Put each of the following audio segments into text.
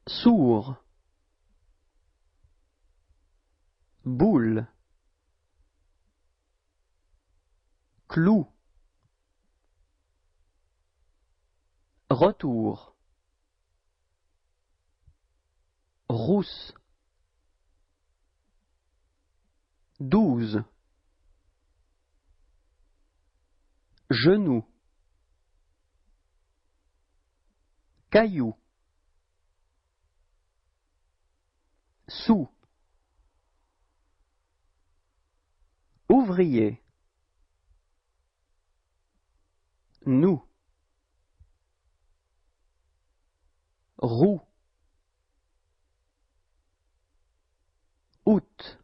sourd, boule, clou, retour, rousse, 12, genou, caillou, sous, ouvrier, nous, roue, août,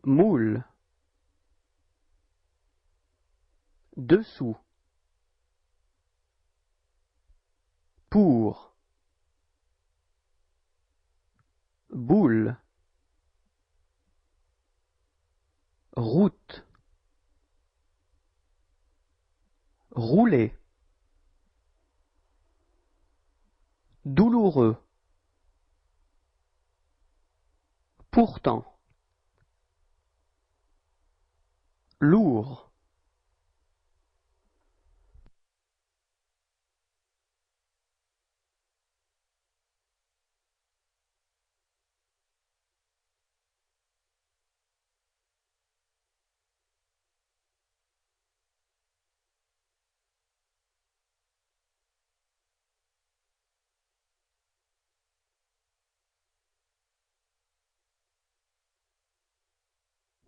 moule, dessous, pour, boule, route, rouler, douloureux, pourtant, lourd,